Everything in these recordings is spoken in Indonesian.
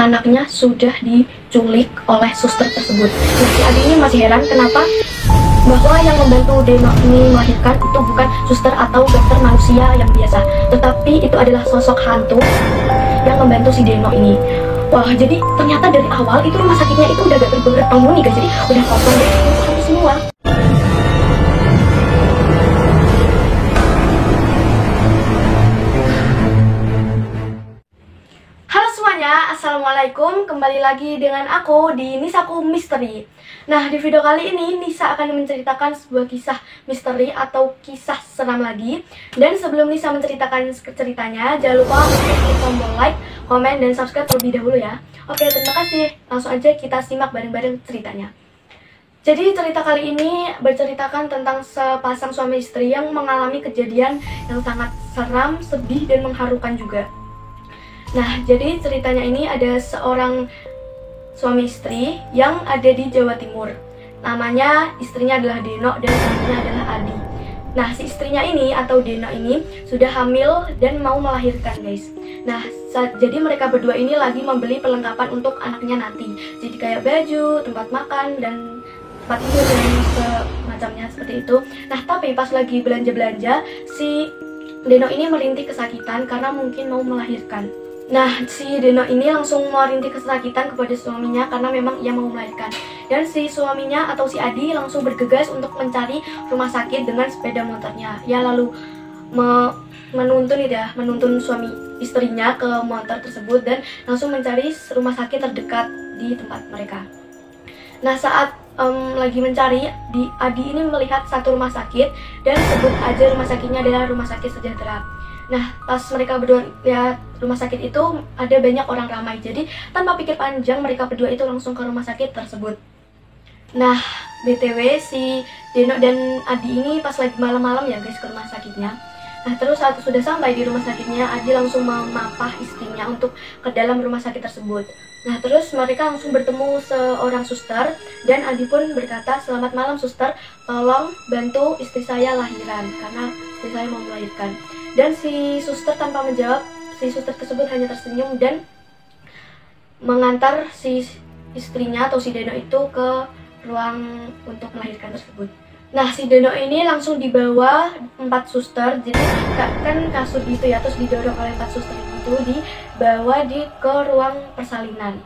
anaknya sudah diculik oleh suster tersebut. Nah, si Adi ini masih heran kenapa bahwa yang membantu Deno ini melahirkan itu bukan suster atau dokter manusia yang biasa, tetapi itu adalah sosok hantu yang membantu si Deno ini. Wah, jadi ternyata dari awal itu rumah sakitnya itu udah gak berpenghuni guys, jadi udah kosong deh, hantu semua. Assalamualaikum, kembali lagi dengan aku di Nisaku Misteri. Nah, di video kali ini Nisa akan menceritakan sebuah kisah misteri atau kisah seram lagi. Dan sebelum Nisa menceritakan ceritanya, jangan lupa untuk klik tombol like, komen, dan subscribe terlebih dahulu ya. Oke, terima kasih. Langsung aja kita simak bareng-bareng ceritanya. Jadi cerita kali ini berceritakan tentang sepasang suami istri yang mengalami kejadian yang sangat seram, sedih, dan mengharukan juga. Nah, jadi ceritanya ini ada seorang suami istri yang ada di Jawa Timur. Namanya istrinya adalah Deno dan suaminya adalah Adi. Nah, si istrinya ini atau Deno ini sudah hamil dan mau melahirkan, guys. Nah, jadi mereka berdua ini lagi membeli perlengkapan untuk anaknya nanti. Jadi kayak baju, tempat makan, dan tempat tidur dan semacamnya seperti itu. Nah, tapi pas lagi belanja-belanja, si Deno ini merintih kesakitan karena mungkin mau melahirkan. Nah, si Deno ini langsung merintih kesakitan kepada suaminya karena memang ia mau melahirkan. Dan si suaminya atau si Adi langsung bergegas untuk mencari rumah sakit dengan sepeda motornya. Ya, lalu menuntun suami istrinya ke motor tersebut dan langsung mencari rumah sakit terdekat di tempat mereka. Nah, saat lagi mencari, Adi ini melihat satu rumah sakit dan sebut aja rumah sakitnya adalah Rumah Sakit Sejahtera. Nah, pas mereka berdua lihat rumah sakit itu ada banyak orang ramai. Jadi tanpa pikir panjang mereka berdua itu langsung ke rumah sakit tersebut. Nah, BTW si Deno dan Adi ini pas lagi malam-malam ya guys ke rumah sakitnya. Nah, terus saat sudah sampai di rumah sakitnya, Adi langsung memapah istrinya untuk ke dalam rumah sakit tersebut. Nah, terus mereka langsung bertemu seorang suster dan Adi pun berkata, "Selamat malam suster, tolong bantu istri saya lahiran karena istri saya mau melahirkan." Dan si suster tanpa menjawab, si suster tersebut hanya tersenyum dan mengantar si istrinya atau si Deno itu ke ruang untuk melahirkan tersebut. Nah, si Deno ini langsung dibawa 4 suster, jadi kan kasur gitu ya, terus didorong oleh 4 suster itu dibawa ke ruang persalinan.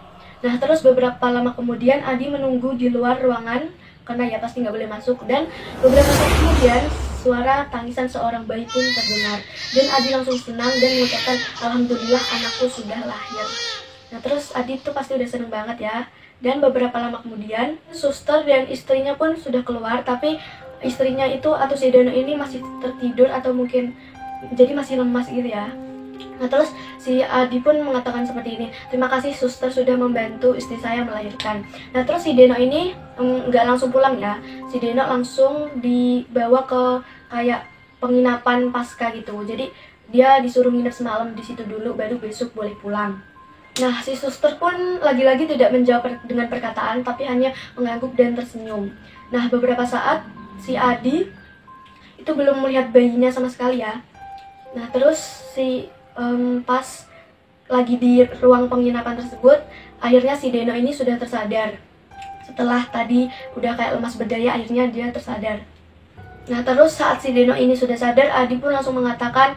Nah, terus beberapa lama kemudian Adi menunggu di luar ruangan karena ya pasti nggak boleh masuk, dan beberapa saat kemudian suara tangisan seorang bayi pun terdengar dan Adi langsung senang dan mengucapkan, "Alhamdulillah anakku sudah lahir." Nah, terus Adi tuh pasti udah seneng banget ya. Dan beberapa lama kemudian suster dan istrinya pun sudah keluar, tapi istrinya itu atau si Deno ini masih tertidur atau mungkin jadi masih lemas gitu ya. Nah, terus si Adi pun mengatakan seperti ini, "Terima kasih suster sudah membantu istri saya melahirkan." Nah, terus si Deno ini nggak langsung pulang ya. Si Deno langsung dibawa ke kayak penginapan pasca gitu. Jadi dia disuruh nginep semalam di situ dulu, baru besok boleh pulang. Nah, si suster pun lagi-lagi tidak menjawab dengan perkataan, tapi hanya mengangguk dan tersenyum. Nah, beberapa saat si Adi itu belum melihat bayinya sama sekali ya. Nah, terus pas lagi di ruang penginapan tersebut, akhirnya si Deno ini sudah tersadar. Setelah tadi udah kayak lemas berdaya, akhirnya dia tersadar. Nah, terus saat si Deno ini sudah sadar, Adi pun langsung mengatakan,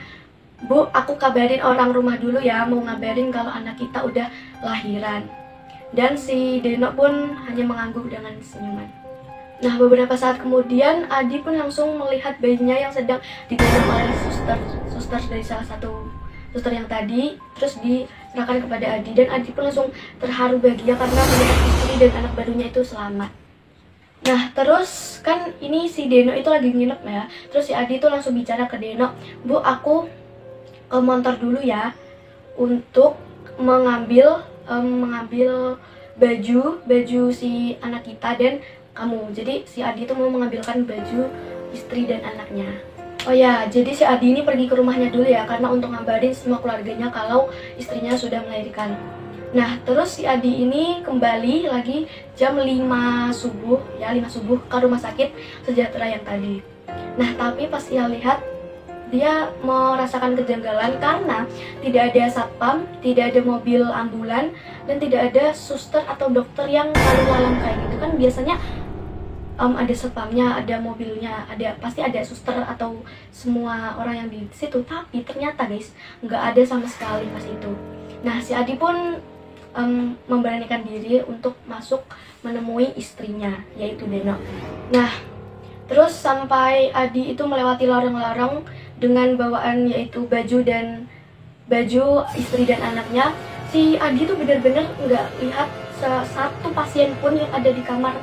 "Bu, aku kabarin orang rumah dulu ya, mau ngabarin kalau anak kita udah lahiran." Dan si Deno pun hanya mengangguk dengan senyuman. Nah, beberapa saat kemudian Adi pun langsung melihat bayinya yang sedang digendong oleh suster dari salah satu suster yang tadi, terus diserahkan kepada Adi, dan Adi pun langsung terharu bahagia karena melihat istri dan anak barunya itu selamat. Nah, terus kan ini si Deno itu lagi nginep ya, terus si Adi itu langsung bicara ke Deno, "Bu, aku ke motor dulu ya untuk mengambil baju si anak kita dan kamu." Jadi si Adi itu mau mengambilkan baju istri dan anaknya. Oh ya, jadi si Adi ini pergi ke rumahnya dulu ya, karena untuk ngabarin semua keluarganya kalau istrinya sudah melahirkan. Nah, terus si Adi ini kembali lagi jam 5 subuh ke rumah sakit Sejahtera yang tadi. Nah, tapi pas ia lihat dia merasakan kejanggalan karena tidak ada satpam, tidak ada mobil ambulan, dan tidak ada suster atau dokter yang lalu lalang kayak gitu kan. Biasanya ada satpamnya, ada mobilnya, pasti ada suster atau semua orang yang di situ. Tapi ternyata guys, nggak ada sama sekali pas itu. Nah, si Adi pun memberanikan diri untuk masuk menemui istrinya, yaitu Deno. Nah, terus sampai Adi itu melewati lorong-lorong dengan bawaan yaitu baju istri dan anaknya. Si Adi tuh benar-benar nggak lihat satu pasien pun yang ada di kamar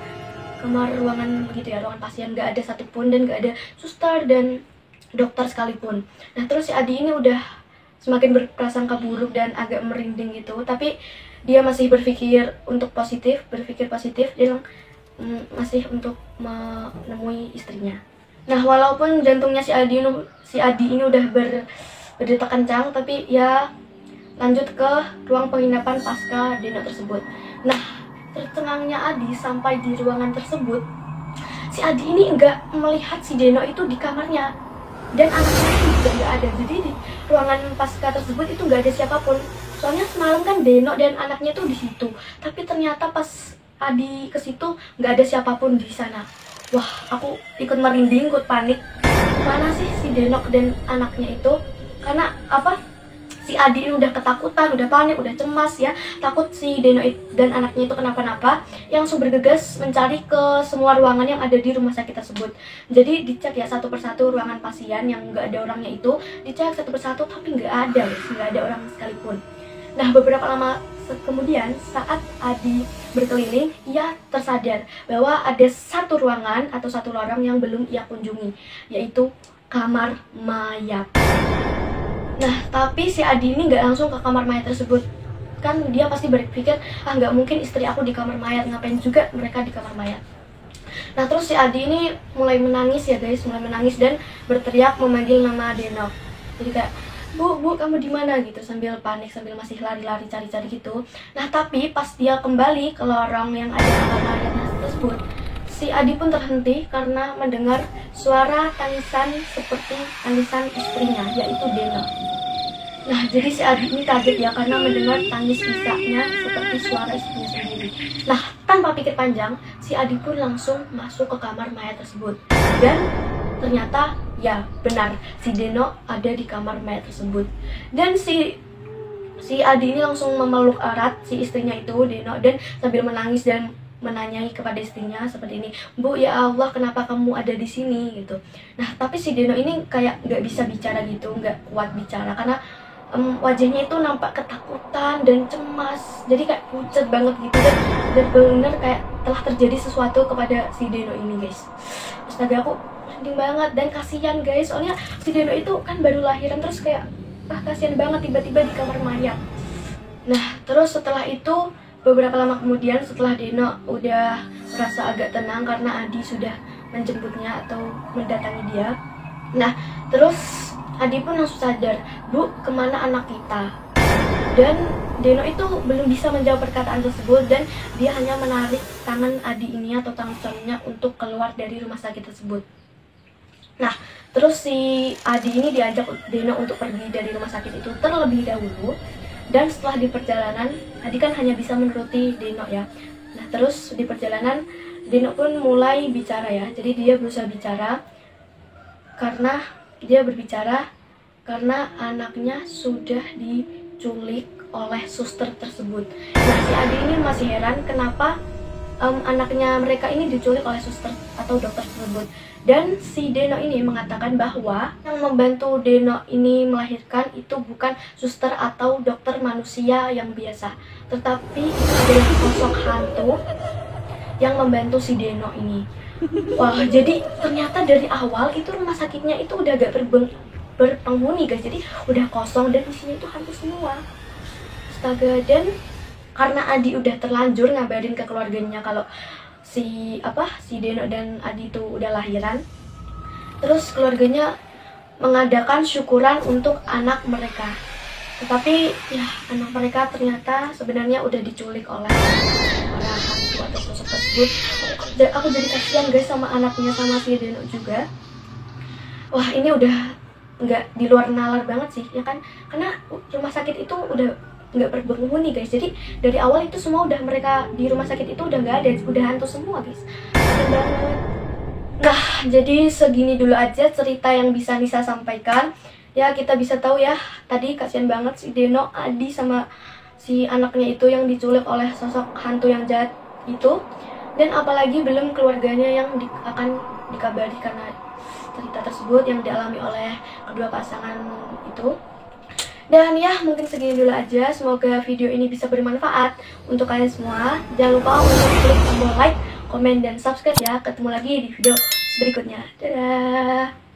ruangan gitu ya, ruangan pasien. Nggak ada satupun, dan nggak ada suster dan dokter sekalipun. Nah, terus si Adi ini udah semakin berprasangka buruk dan agak merinding gitu, tapi dia masih berpikir positif, dia masih untuk menemui istrinya. Nah, walaupun jantungnya si Adi ini udah berdetak kencang, tapi ya lanjut ke ruang penginapan pasca Deno tersebut. Nah, tercengangnya Adi sampai di ruangan tersebut, si Adi ini enggak melihat si Deno itu di kamarnya, dan anaknya itu juga nggak ada. Jadi di ruangan pasca tersebut itu nggak ada siapapun. Soalnya semalam kan Deno dan anaknya tuh di situ, tapi ternyata pas Adi ke situ nggak ada siapapun di sana. Wah, aku ikut merinding, ikut panik. Mana sih si Deno dan anaknya itu? Karena apa? Si Adi ini udah ketakutan, udah panik, udah cemas ya, takut si Deno dan anaknya itu kenapa-napa. Yang langsung bergegas mencari ke semua ruangan yang ada di rumah sakit tersebut. Jadi dicek ya satu persatu ruangan pasien yang nggak ada orangnya itu, dicek satu persatu, tapi nggak ada orang sekalipun. Nah, beberapa lama kemudian saat Adi berkeliling, ia tersadar bahwa ada satu ruangan atau satu lorong yang belum ia kunjungi, yaitu kamar mayat. Nah, tapi si Adi ini nggak langsung ke kamar mayat tersebut. Kan dia pasti berpikir, nggak mungkin istri aku di kamar mayat, ngapain juga mereka di kamar mayat. Nah, terus si Adi ini mulai menangis ya guys, dan berteriak memanggil nama Deno. Jadi kayak, Bu, kamu di mana gitu, sambil panik, sambil masih lari-lari cari-cari gitu. Nah, tapi pas dia kembali ke lorong yang ada kamar mayat tersebut, si Adi pun terhenti karena mendengar suara tangisan seperti tangisan istrinya, yaitu Deno. Nah, jadi si Adi ini kaget ya karena mendengar tangis bisanya seperti suara istrinya sendiri. Nah, tanpa pikir panjang, si Adi pun langsung masuk ke kamar mayat tersebut. Dan ternyata ya benar, si Deno ada di kamar mayat tersebut. Dan si Adi ini langsung memeluk erat si istrinya itu, Deno, dan sambil menangis dan menanyai kepada istrinya seperti ini, Bu, ya Allah, kenapa kamu ada di sini gitu. Nah, tapi si Deno ini kayak nggak bisa bicara gitu, nggak kuat bicara karena wajahnya itu nampak ketakutan dan cemas, jadi kayak pucat banget gitu, dan benar-benar kayak telah terjadi sesuatu kepada si Deno ini guys. Astaga, aku merinding banget dan kasihan guys, soalnya si Deno itu kan baru lahiran, terus kayak kasihan banget tiba-tiba di kamar mayat. Nah, terus setelah itu beberapa lama kemudian, setelah Deno udah merasa agak tenang karena Adi sudah menjemputnya atau mendatangi dia. Nah, terus Adi pun langsung sadar, Bu, kemana anak kita? Dan Deno itu belum bisa menjawab perkataan tersebut, dan dia hanya menarik tangan Adi ini atau tangan suaminya untuk keluar dari rumah sakit tersebut. Nah, terus si Adi ini diajak Deno untuk pergi dari rumah sakit itu terlebih dahulu. Dan setelah di perjalanan, Adi kan hanya bisa menuruti Deno ya. Nah, terus di perjalanan Deno pun mulai bicara ya. Jadi dia berusaha bicara karena anaknya sudah diculik oleh suster tersebut. Nah, si Adi ini masih heran kenapa anaknya mereka ini diculik oleh suster atau dokter tersebut. Dan si Deno ini mengatakan bahwa yang membantu Deno ini melahirkan itu bukan suster atau dokter manusia yang biasa, tetapi adalah sosok hantu yang membantu si Deno ini. Wah, jadi ternyata dari awal itu rumah sakitnya itu udah gak berpenghuni guys, jadi udah kosong dan isinya itu hantu semua. Astaga, dan karena Adi udah terlanjur ngabarin ke keluarganya kalau si Deno dan Adi itu udah lahiran, terus keluarganya mengadakan syukuran untuk anak mereka. Tetapi ya, anak mereka ternyata sebenarnya udah diculik oleh para hantu atau sosok tersebut. Aku jadi kasihan guys sama anaknya, sama si Deno juga. Wah, ini udah nggak di luar nalar banget sih ya kan, karena rumah sakit itu udah nggak berpenghuni guys. Jadi dari awal itu semua udah, mereka di rumah sakit itu udah nggak ada, udah hantu semua guys. Keren banget. Nah, jadi segini dulu aja cerita yang bisa Nisa sampaikan. Ya, kita bisa tahu ya, tadi kasihan banget si Deno, Adi, sama si anaknya itu yang diculik oleh sosok hantu yang jahat itu. Dan apalagi belum keluarganya yang akan dikabari karena cerita tersebut yang dialami oleh kedua pasangan itu. Dan ya, mungkin segini dulu aja. Semoga video ini bisa bermanfaat untuk kalian semua. Jangan lupa untuk klik tombol like, komen, dan subscribe ya. Ketemu lagi di video berikutnya. Dadah.